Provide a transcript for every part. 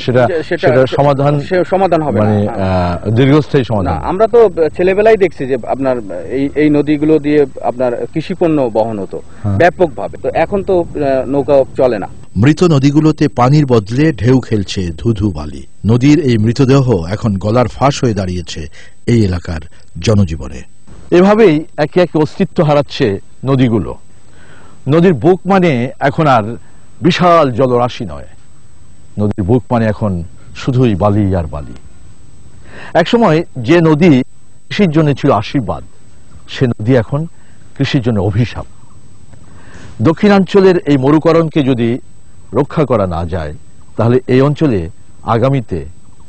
সেটা সমাধান হবে মানে দীর্ঘস্থায়ী সমাধান। আমরা তো ছেলেবেলায় দেখছি যে আপনার এই নদীগুলো দিয়ে আপনার কৃষিপণ্য বহন হতো ব্যাপকভাবে, তো এখন তো নৌকা চলে না। মৃত নদীগুলোতে পানির বদলে ঢেউ খেলছে ধুধু বালি। নদীর এই মৃতদেহ এখন গলার ফাঁস হয়ে দাঁড়িয়েছে এই এলাকার জনজীবনে। এভাবেই একে একে অস্তিত্ব হারাচ্ছে নদীগুলো। নদীর বুক মানে এখন আর বিশাল জলরাশি নয়, নদীর বুক মানে এখন শুধুই বালি আর বালি। একসময় যে নদী কৃষির জন্য ছিল আশীর্বাদ, সে নদী এখন কৃষির জন্য অভিশাপ। দক্ষিণাঞ্চলের এই মরুকরণকে যদি রক্ষা করা না যায়, তাহলে এই অঞ্চলে আগামীতে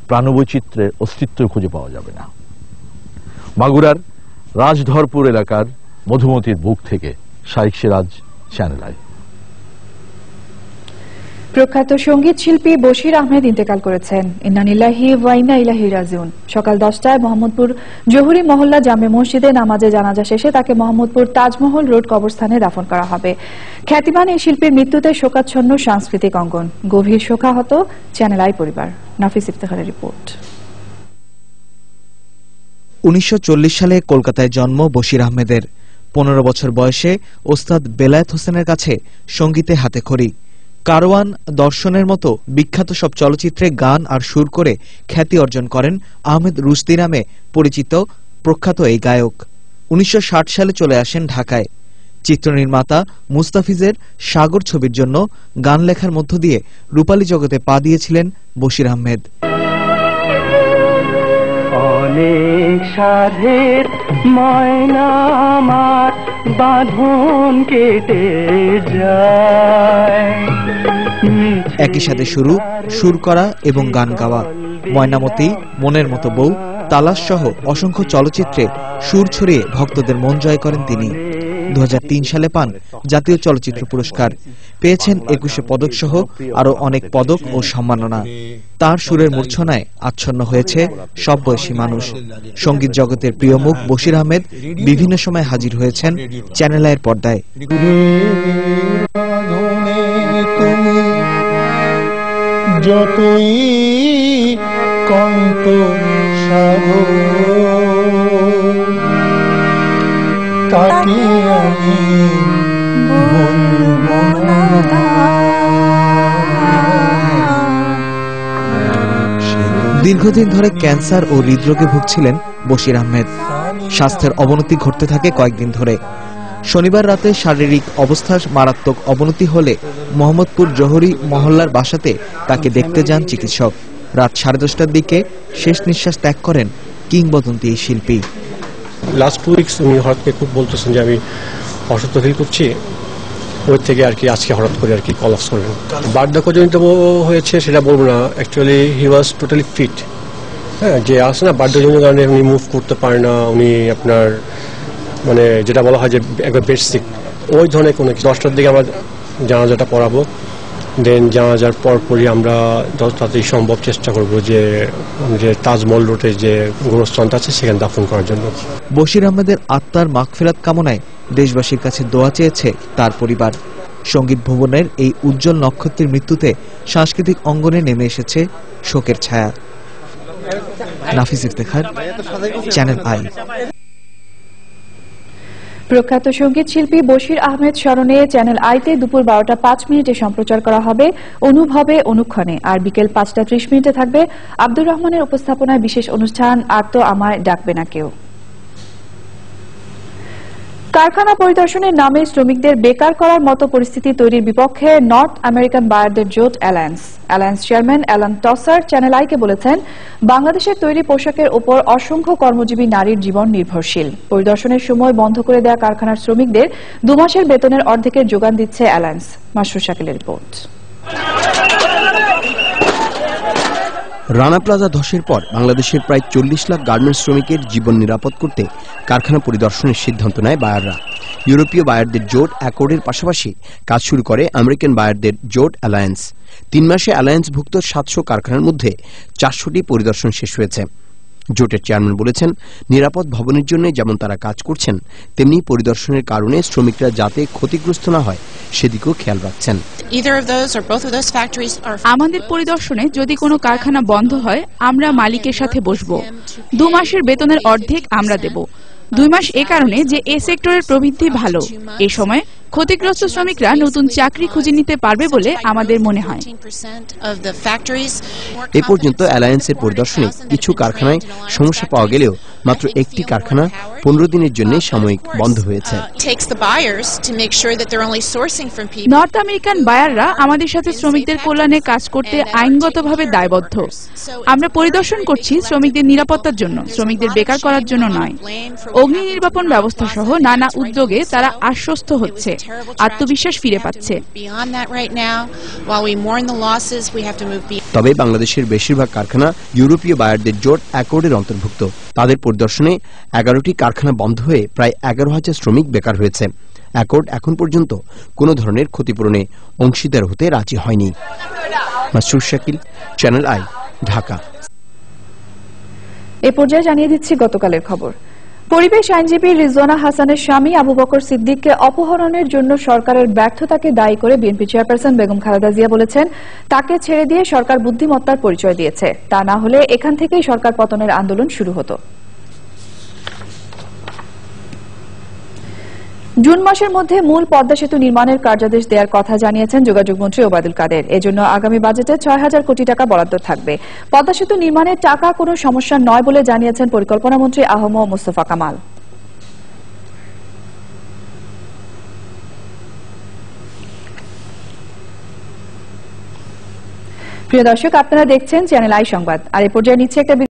প্রাণবৈচিত্র্যের অস্তিত্ব খুঁজে পাওয়া যাবে না। মাগুরার রাজধরপুর এলাকার মধুমতির বুক থেকে শাইখ সিরাজ, চ্যানেল আই। প্রখ্যাত সঙ্গীত শিল্পী বশির আহমেদ ইন্তেকাল করেছেন। ইন্না লিল্লাহি ওয়া ইন্না ইলাইহি রাজিউন। সকাল 10টায় মোহাম্মদপুর জহুরি মহল্লা জামে মসজিদে নামাজে জানাজা শেষে তাকে মোহাম্মদপুর তাজমহল রোড কবরস্থানে দাফন করা হবে। খ্যাতিমান এই শিল্পীর মৃত্যুতে শোকাচ্ছন্ন সাংস্কৃতিক অঙ্গন, গভীর শোকাহত চ্যানেল আই পরিবার। নাফিস ইফতেখারের রিপোর্ট। 1940 সালে কলকাতায় জন্ম বশির আহমেদের। 15 বছর বয়সে ওস্তাদ বেলায়েত হোসেনের কাছে সঙ্গীতে হাতেখড়ি। কারওয়ান, দর্শনের মতো বিখ্যাত সব চলচ্চিত্রে গান আর সুর করে খ্যাতি অর্জন করেন আহমেদ রুশদি নামে পরিচিত প্রখ্যাত এই গায়ক। 1960 সালে চলে আসেন ঢাকায়। চিত্রনির্মাতা মুস্তাফিজের সাগর ছবির জন্য গান লেখার মধ্য দিয়ে রূপালী জগতে পা দিয়েছিলেন বশির আহমেদ। অনেক সাধের ময়না আমার বাঁধন কেটে যায়। একই সাথে সুর করা এবং গান গাওয়া। ময়নামতি, মনের মতো বউ, তালাশ সহ অসংখ্য চলচ্চিত্রে সুর ছড়িয়ে ভক্তদের মন জয় করেন তিনি। 2003 সালে পান জাতীয় চলচ্চিত্র পুরস্কার। পেয়েছেন 21 পদক সহ আরো অনেক পদক ও সম্মাননা। তার সুরের মূর্ছনায় আচ্ছন্ন হয়েছে সব বয়সী মানুষ। সঙ্গীত জগতের প্রিয় মুখ বশির আহমেদ বিভিন্ন সময় হাজির হয়েছেন চ্যানেল আইয়ের পর্দায়। যতই কন্ত তাকে আমি দীর্ঘদিন ধরে ক্যান্সার ও হৃদরোগে ভুগছিলেন বশির আহমেদ। স্বাস্থ্যের অবনতি ঘটতে থাকে কয়েকদিন ধরে। শনিবার রাতে শারীরিক অবস্থার মারাত্মক অবনতি হলে মোহাম্মদপুর জহুরি মহল্লার বাসাতে তাকে দেখতে যান চিকিৎসক। রাত 10:30টার দিকে শেষ নিঃশ্বাস ত্যাগ করেন কিংবদন্তি এই শিল্পী। লাস্ট 2 উইকস উনি হঠাৎ খুব বলতেছেন যে আমি অসুস্থ ফিল করছি, ওই থেকে আর কি আজকে হঠাৎ করে আর কি কলাপস করলেন। বার্ধক্যজনিত হয়েছে সেটা বলবো না, actually he was totally fit. হ্যাঁ, যে আসে না বার্ধক্যজনিত কারণে উনি মুভ করতে পারে না, উনি আপনার মানে যেটা বলা হয় যে একবার বেডসিক, ওই ধরনের কোনো কিছু। 10টার দিকে আমরা জানাজাটা পড়াবো, দেন জানাজার পরপরই আমরা যত তাড়াতাড়ি সম্ভব চেষ্টা করব যে তাজমহল রোডে যে গোরস্থানটা আছে সেখানে দাফন করার জন্য। বশির আহমেদের আত্মার মাগফিরাত কামনায় দেশবাসীর কাছে দোয়া চেয়েছে তার পরিবার। সঙ্গীত ভবনের এই উজ্জ্বল নক্ষত্রের মৃত্যুতে সাংস্কৃতিক অঙ্গনে নেমে এসেছে শোকের ছায়া। নাফিস ইফতেখার, চ্যানেল আই। প্রখ্যাত সঙ্গীত শিল্পী বশির আহমেদ স্মরণে চ্যানেল আইতে দুপুর 12টা 5 সম্প্রচার করা হবে অনুভবে অনুক্ষণে। আর বিকেল 5টা 30 থাকবে আব্দুর রহমানের উপস্থাপনায় বিশেষ অনুষ্ঠান আর তো আমায় ডাকবে না কেউ। কারখানা পরিদর্শনের নামে শ্রমিকদের বেকার করার মতো পরিস্থিতি তৈরির বিপক্ষে নর্থ আমেরিকান বায়ারদের জোট অ্যালায়েন্স চেয়ারম্যান অ্যালান টসার চ্যানেল আইকে বলেছেন, বাংলাদেশের তৈরি পোশাকের উপর অসংখ্য কর্মজীবী নারীর জীবন নির্ভরশীল। পরিদর্শনের সময় বন্ধ করে দেয়া কারখানার শ্রমিকদের 2 মাসের বেতনের অর্ধেকের যোগান দিচ্ছে অ্যালায়েন্স। মাসরুর শাকিলের রিপোর্ট। রানা প্লাজা ধসের পর বাংলাদেশের প্রায় 40 লাখ গার্মেন্টস শ্রমিকের জীবন নিরাপদ করতে কারখানা পরিদর্শনের সিদ্ধান্ত নেয় বায়াররা। ইউরোপীয় বায়ারদের জোট অ্যাকর্ডের পাশাপাশি কাজ শুরু করে আমেরিকান বায়ারদের জোট অ্যালায়েন্স। 3 মাসে অ্যালায়েন্সভুক্ত 700 কারখানার মধ্যে 400টি পরিদর্শন শেষ হয়েছে। জোটের চেয়ারম্যান বলেছেন, নিরাপদ ভবনের জন্য যেমন তারা কাজ করছেন, তেমনি পরিদর্শনের কারণে শ্রমিকরা যাতে ক্ষতিগ্রস্ত না হয় সেদিকেও খেয়াল রাখছেন। আমাদের পরিদর্শনে যদি কোনো কারখানা বন্ধ হয়, আমরা মালিকের সাথে বসবো। 2 মাসের বেতনের অর্ধেক আমরা দেব। 2 মাস এ কারণে যে এ সেক্টরের প্রবৃদ্ধি ভালো, এ সময় ক্ষতিগ্রস্ত শ্রমিকরা নতুন চাকরি খুঁজে নিতে পারবে বলে আমাদের মনে হয়। এ পর্যন্ত অ্যালায়েন্সের পরিদর্শনে কিছু কারখানায় সমস্যা পাওয়া গেলেও মাত্র একটি কারখানা 15 দিনের জন্য সাময়িক বন্ধ হয়েছে। নর্থ আমেরিকান বায়াররা আমাদের সাথে শ্রমিকদের কল্যাণে কাজ করতে আইনগতভাবে দায়বদ্ধ। আমরা পরিদর্শন করছি শ্রমিকদের নিরাপত্তার জন্য, শ্রমিকদের বেকার করার জন্য নয়। অগ্নি নির্বাপন ব্যবস্থা সহ নানা উদ্যোগে তারা আশ্বস্ত হচ্ছে, আত্মবিশ্বাস ফিরে পাচ্ছে। তবে বাংলাদেশের বেশিরভাগ কারখানা ইউরোপীয় বায়ারদের জোট অ্যাকর্ডের অন্তর্ভুক্ত। তাদের পরিদর্শনে 11টি কারখানা বন্ধ হয়ে প্রায় 11,000 শ্রমিক বেকার হয়েছে। অ্যাকর্ড এখন পর্যন্ত কোনো ধরনের ক্ষতিপূরণে অংশীদার হতে রাজি হয়নি। Masrur Shakil, Channel I, Dhaka. এ পর্যায়ে জানিয়ে দিচ্ছি গতকালের খবর। পরিবেশ আইনজীবী রিজওয়ানা হাসানের স্বামী আবু বকর সিদ্দিককে অপহরণের জন্য সরকারের ব্যর্থতাকে দায়ী করে বিএনপি চেয়ারপারসন বেগম খালেদা জিয়া বলেছেন, তাকে ছেড়ে দিয়ে সরকার বুদ্ধিমত্তার পরিচয় দিয়েছে। তা না হলে এখান থেকেই সরকার পতনের আন্দোলন শুরু হতো। জুন মাসের মধ্যে মূল পদ্মা সেতু নির্মাণের কার্যাদেশ দেওয়ার কথা জানিয়েছেন যোগাযোগ মন্ত্রী ওবায়দুল কাদের। এজন্য আগামী বাজেটে 6,000 কোটি টাকা বরাদ্দ থাকবে। পদ্মা সেতু নির্মাণের টাকা কোনো সমস্যা নয় বলে জানিয়েছেন পরিকল্পনা মন্ত্রী আহম মুস্তফা কামাল। প্রিয় দর্শক, আপনারা দেখছেন চ্যানেল আই সংবাদ। আর এ পর্যায়ে নিচ্ছে একটা